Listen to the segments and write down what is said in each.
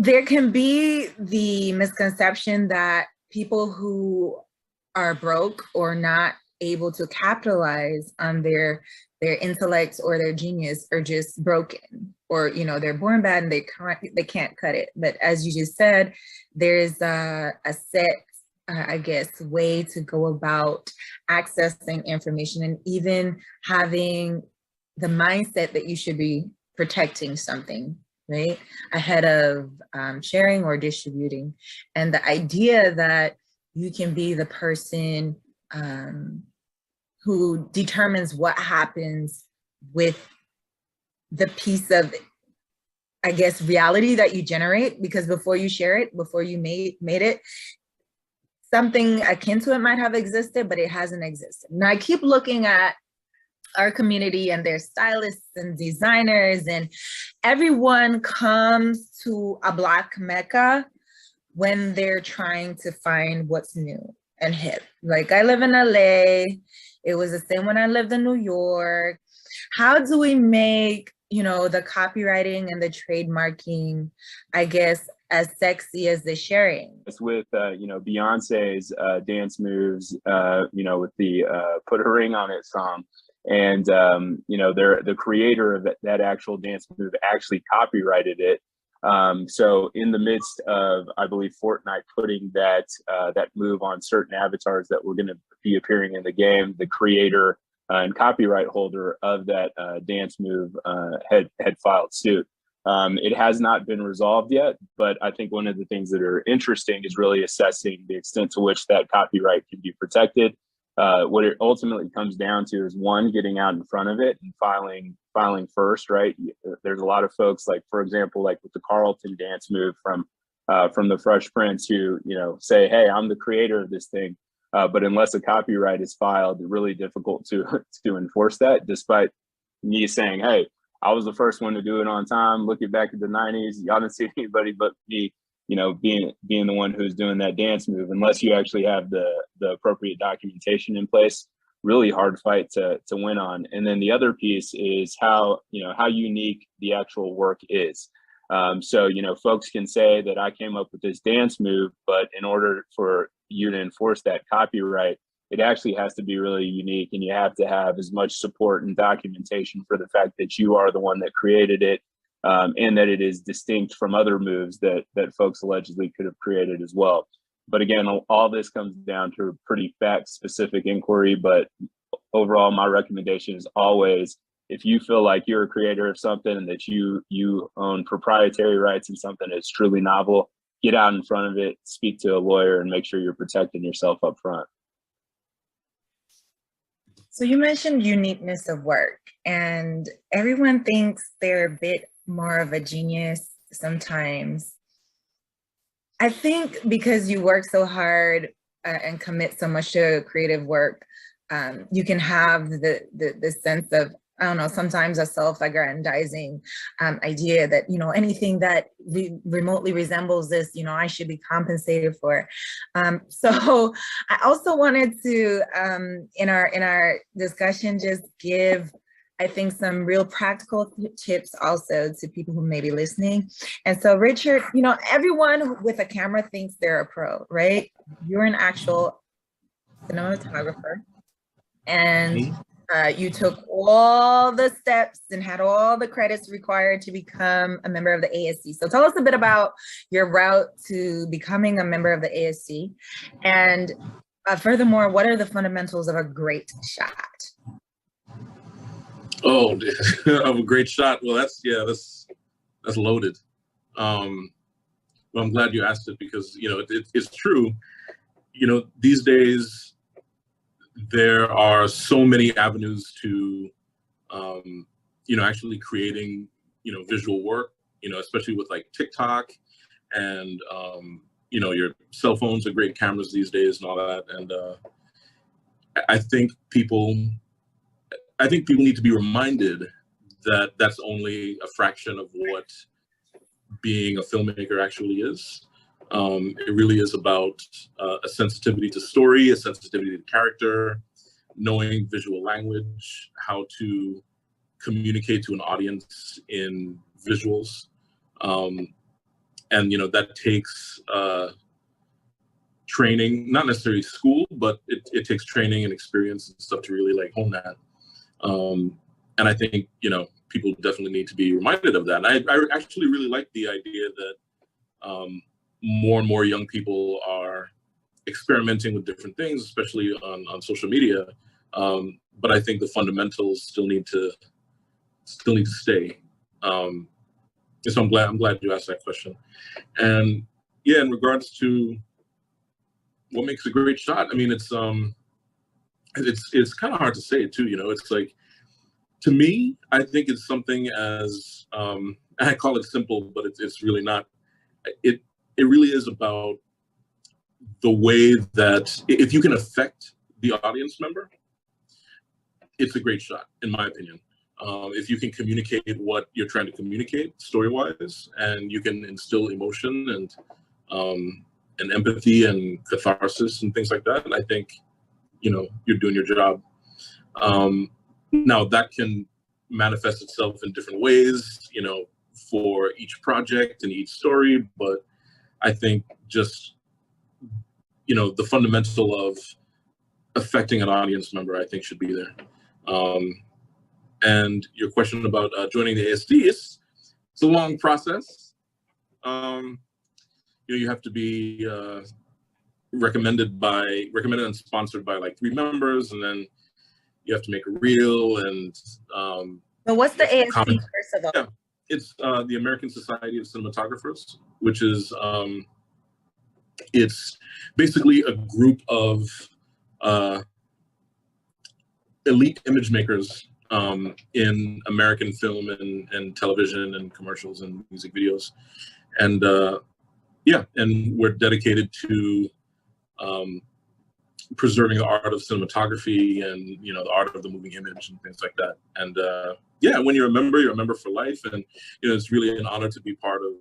there can be the misconception that people who are broke or not able to capitalize on their intellect or their genius are just broken, or they're born bad and they can't cut it. But as you just said, there's a set I guess way to go about accessing information, and even having the mindset that you should be protecting something, right, ahead of sharing or distributing. And the idea that you can be the person who determines what happens with the piece of, I guess, reality that you generate, because before you share it, before you made it, something akin to it might have existed, but it hasn't existed. Now I keep looking at our community and their stylists and designers, and everyone comes to a Black Mecca when they're trying to find what's new and hip. Like, I live in LA. It was the same when I lived in New York. How do we make, the copywriting and the trademarking, I guess, as sexy as the sharing? It's with, Beyonce's dance moves, with the Put a Ring on It song. And, they're the creator of that actual dance move actually copyrighted it. So in the midst of, I believe, Fortnite putting that move on certain avatars that were going to be appearing in the game, the creator and copyright holder of that dance move had filed suit. It has not been resolved yet, but I think one of the things that are interesting is really assessing the extent to which that copyright can be protected. What it ultimately comes down to is, one, getting out in front of it and filing first, right? There's a lot of folks, like, for example, like with the Carlton dance move from the Fresh Prince, who, say, hey, I'm the creator of this thing. But unless a copyright is filed, it's really difficult to enforce that, despite me saying, hey, I was the first one to do it on time. Looking back at the 90s, y'all didn't see anybody but me, being the one who's doing that dance move. Unless you actually have the appropriate documentation in place, really hard fight to win on. And then the other piece is how unique the actual work is. So, folks can say that I came up with this dance move, but in order for you to enforce that copyright, it actually has to be really unique, and you have to have as much support and documentation for the fact that you are the one that created it, and that it is distinct from other moves that folks allegedly could have created as well. But again, all this comes down to a pretty fact-specific inquiry. But overall, my recommendation is always, if you feel like you're a creator of something and that you own proprietary rights in something that's truly novel, get out in front of it, speak to a lawyer, and make sure you're protecting yourself up front. So you mentioned uniqueness of work, and everyone thinks they're a bit more of a genius sometimes. I think because you work so hard and commit so much to creative work, you can have the sense of, I don't know, sometimes a self-aggrandizing idea that, anything that remotely resembles this, I should be compensated for. So I also wanted to, in our discussion, just give, I think, some real practical tips also to people who may be listening. And so, Richard, everyone with a camera thinks they're a pro, right? You're an actual cinematographer, and you took all the steps and had all the credits required to become a member of the ASC. So tell us a bit about your route to becoming a member of the ASC. And furthermore, what are the fundamentals of a great shot? Oh, of a great shot. Well, that's loaded. Well, I'm glad you asked it, because, it's true. These days, there are so many avenues to, actually creating, visual work, especially with like TikTok and, your cell phones are great cameras these days and all that. And I think people need to be reminded that that's only a fraction of what being a filmmaker actually is. It really is about a sensitivity to story, a sensitivity to character, knowing visual language, how to communicate to an audience in visuals. and that takes training, not necessarily school, but it takes training and experience and stuff to really like hone that. And I think people definitely need to be reminded of that. And I actually really like the idea that more and more young people are experimenting with different things, especially on social media. But I think the fundamentals still need to stay. So I'm glad you asked that question. And yeah, in regards to what makes a great shot, I mean, it's kind of hard to say too. It's like, to me, I think it's something as I call it simple, but it's really not. It really is about the way that if you can affect the audience member, it's a great shot, in my opinion. If you can communicate what you're trying to communicate story-wise, and you can instill emotion and empathy and catharsis and things like that, I think you're doing your job. Now that can manifest itself in different ways, for each project and each story. But I think just the fundamental of affecting an audience member, I think, should be there. And your question about joining the ASD, it's a long process. You have to be recommended and sponsored by like 3 members, and then you have to make a reel. And but what's the ASD, first of all? Yeah, it's the American Society of Cinematographers, which is it's basically a group of elite image makers in American film and television and commercials and music videos. And and we're dedicated to preserving the art of cinematography and the art of the moving image and things like that. And when you're a member for life. And it's really an honor to be part of.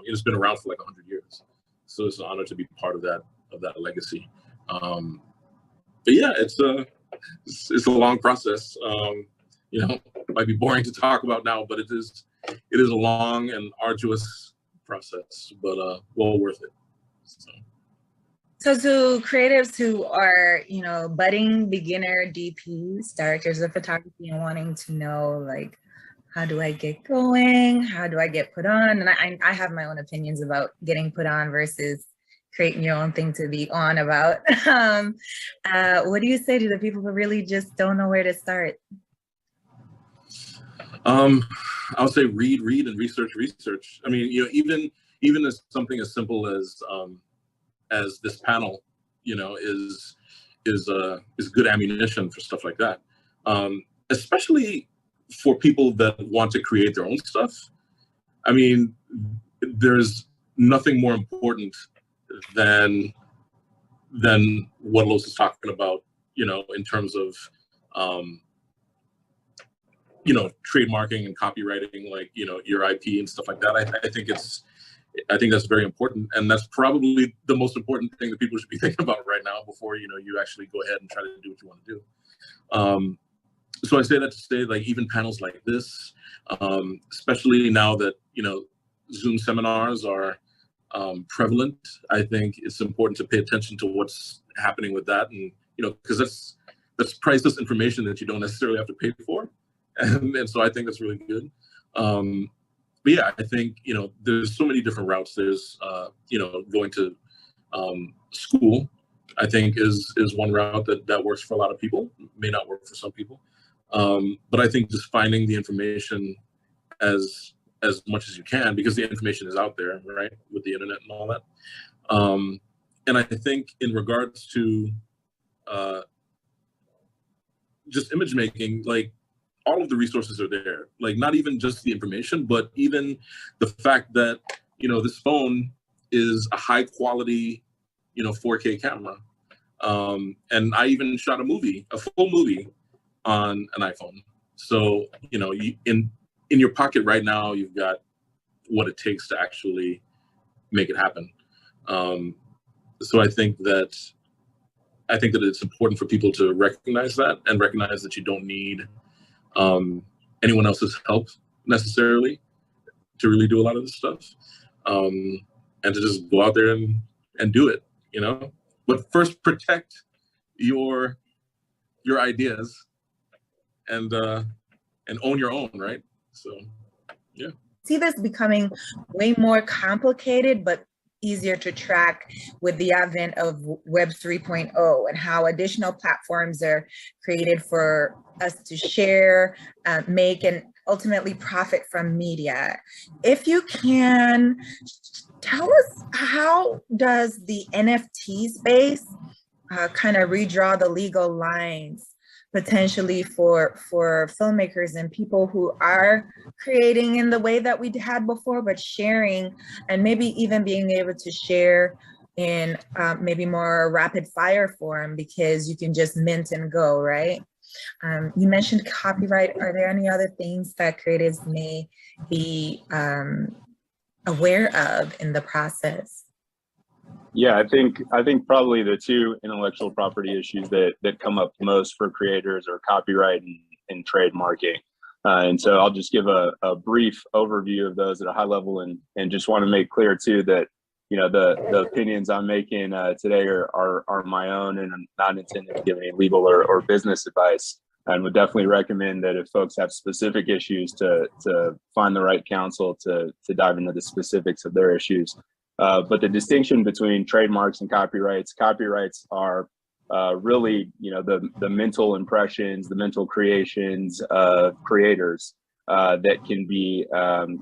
It's been around for like 100 years, so it's an honor to be part of that legacy. But yeah, it's a long process. It might be boring to talk about now, but it is a long and arduous process, but well worth it. So to creatives who are, budding beginner DPs, directors of photography, and wanting to know, like, how do I get going? How do I get put on? And I have my own opinions about getting put on versus creating your own thing to be on about. What do you say to the people who really just don't know where to start? I'll say read and research. I mean, even as something as simple as this panel, is good ammunition for stuff like that. Especially for people that want to create their own stuff. I mean, there's nothing more important than what Los is talking about, in terms of trademarking and copywriting, like, your IP and stuff like that. I think that's very important. And that's probably the most important thing that people should be thinking about right now before, you actually go ahead and try to do what you want to do. So I say that to say, like, even panels like this, especially now that, Zoom seminars are prevalent, I think it's important to pay attention to what's happening with that. And, because that's priceless information that you don't necessarily have to pay for. And so I think that's really good. But yeah, I think, there's so many different routes. There's, going to school, I think is one route that works for a lot of people, may not work for some people. But I think just finding the information as much as you can, because the information is out there, right, with the internet and all that. And I think in regards to just image making, like, all of the resources are there, like, not even just the information, but even the fact that, this phone is a high quality, 4K camera. And I even shot a full movie on an iPhone. So, in your pocket right now, you've got what it takes to actually make it happen. So I think that it's important for people to recognize that, and recognize that you don't need anyone else's help necessarily to really do a lot of this stuff. and to just go out there and do it, you know. But first, protect your ideas and own your own, right? So, yeah. See this becoming way more complicated, but easier to track with the advent of Web 3.0 and how additional platforms are created for us to share, make, and ultimately profit from media. If you can, tell us, how does the NFT space kind of redraw the legal lines potentially for filmmakers and people who are creating in the way that we had before, but sharing, and maybe even being able to share in maybe more rapid fire form, because you can just mint and go, right? You mentioned copyright. Are there any other things that creatives may be aware of in the process? Yeah, I think probably the two intellectual property issues that come up most for creators are copyright and trademarking. And so I'll just give a brief overview of those at a high level, and just want to make clear too that, you know, the opinions I'm making today are my own, and I'm not intending to give any legal or business advice, and would definitely recommend that if folks have specific issues to find the right counsel to dive into the specifics of their issues. But the distinction between trademarks and copyrights are really, you know, the mental impressions, the mental creations of creators that can be,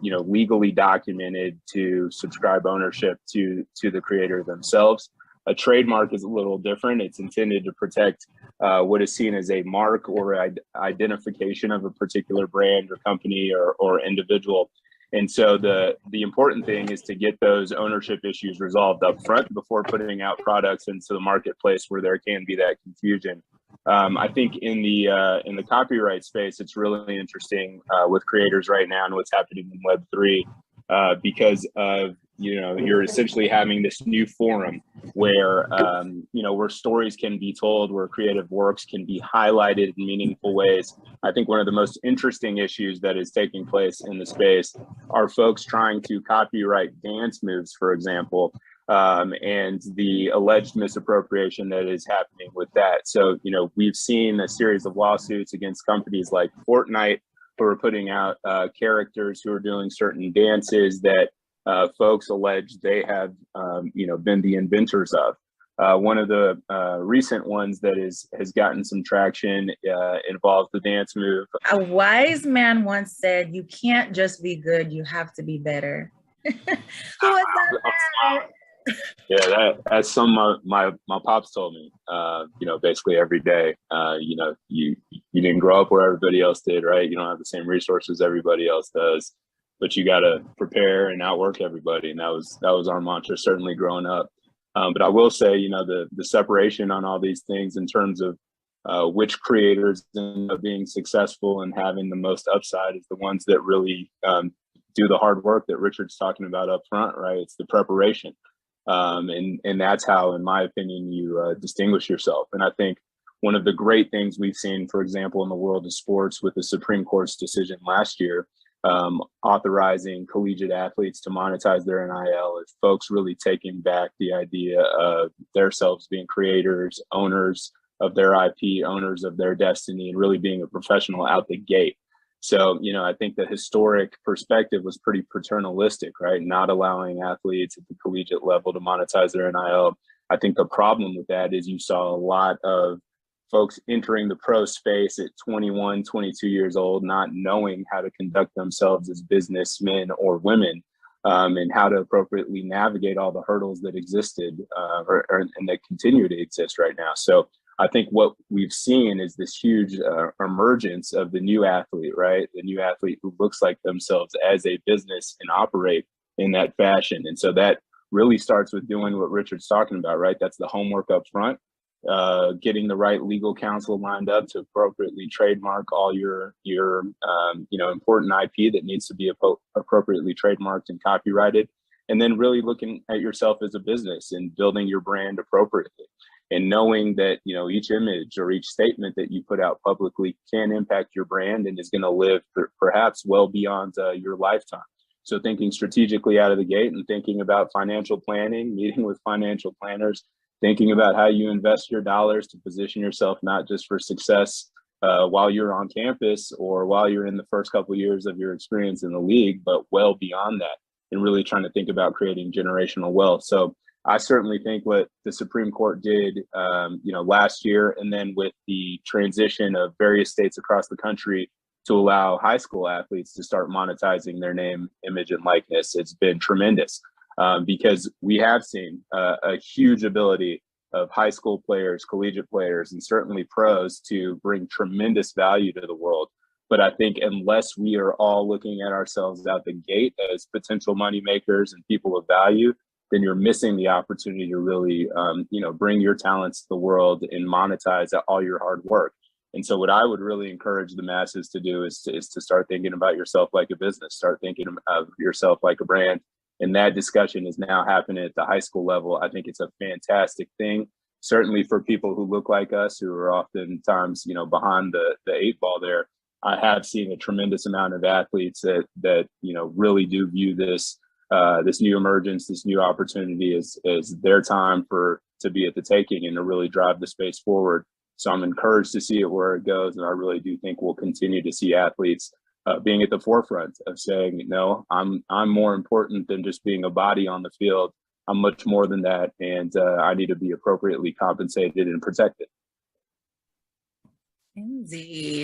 you know, legally documented to subscribe ownership to the creator themselves. A trademark is a little different. It's intended to protect what is seen as a mark or identification of a particular brand or company or individual. And so the important thing is to get those ownership issues resolved up front before putting out products into the marketplace where there can be that confusion. I think in the copyright space, it's really interesting with creators right now and what's happening in Web3, because of, you know, you're essentially having this new forum where, you know, where stories can be told, where creative works can be highlighted in meaningful ways. I think one of the most interesting issues that is taking place in the space are folks trying to copyright dance moves, for example, and the alleged misappropriation that is happening with that. So, you know, we've seen a series of lawsuits against companies like Fortnite, who are putting out characters who are doing certain dances that folks allege they have, you know, been the inventors of. One of the recent ones that has gotten some traction involves the dance move. A wise man once said, "You can't just be good; you have to be better." Who was that? Yeah, that's some of my pops told me. You know, basically every day. You know, you didn't grow up where everybody else did, right? You don't have the same resources everybody else does, but you got to prepare and outwork everybody. And that was our mantra, certainly growing up. But I will say, you know, the separation on all these things in terms of which creators end up being successful and having the most upside is the ones that really do the hard work that Richard's talking about up front, right? It's the preparation. And that's how, in my opinion, you distinguish yourself. And I think one of the great things we've seen, for example, in the world of sports with the Supreme Court's decision last year, authorizing collegiate athletes to monetize their NIL, is folks really taking back the idea of themselves being creators, owners of their IP, owners of their destiny, and really being a professional out the gate. So, you know, I think the historic perspective was pretty paternalistic, right? Not allowing athletes at the collegiate level to monetize their NIL. I think the problem with that is you saw a lot of folks entering the pro space at 21, 22 years old, not knowing how to conduct themselves as businessmen or women, and how to appropriately navigate all the hurdles that existed and that continue to exist right now. So I think what we've seen is this huge emergence of the new athlete, right? The new athlete who looks like themselves as a business and operate in that fashion. And so that really starts with doing what Richard's talking about, right? That's the homework up front, getting the right legal counsel lined up to appropriately trademark all your you know, important IP that needs to be appropriately trademarked and copyrighted. And then really looking at yourself as a business and building your brand appropriately. And knowing that, you know, each image or each statement that you put out publicly can impact your brand and is going to live perhaps well beyond your lifetime. So thinking strategically out of the gate and thinking about financial planning, meeting with financial planners, thinking about how you invest your dollars to position yourself not just for success while you're on campus or while you're in the first couple of years of your experience in the league, but well beyond that, and really trying to think about creating generational wealth. So I certainly think what the Supreme Court did, last year, and then with the transition of various states across the country to allow high school athletes to start monetizing their name, image, and likeness, it's been tremendous because we have seen a huge ability of high school players, collegiate players, and certainly pros to bring tremendous value to the world. But I think unless we are all looking at ourselves out the gate as potential money makers and people of value, then you're missing the opportunity to really, bring your talents to the world and monetize all your hard work. And so what I would really encourage the masses to do is to start thinking about yourself like a business, start thinking of yourself like a brand. And that discussion is now happening at the high school level. I think it's a fantastic thing, certainly for people who look like us, who are oftentimes, behind the eight ball there. I have seen a tremendous amount of athletes that really do view this new emergence, this new opportunity as their time to be at the taking and to really drive the space forward. So I'm encouraged to see it where it goes. And I really do think we'll continue to see athletes being at the forefront of saying, no, I'm more important than just being a body on the field. I'm much more than that. And I need to be appropriately compensated and protected. Indeed.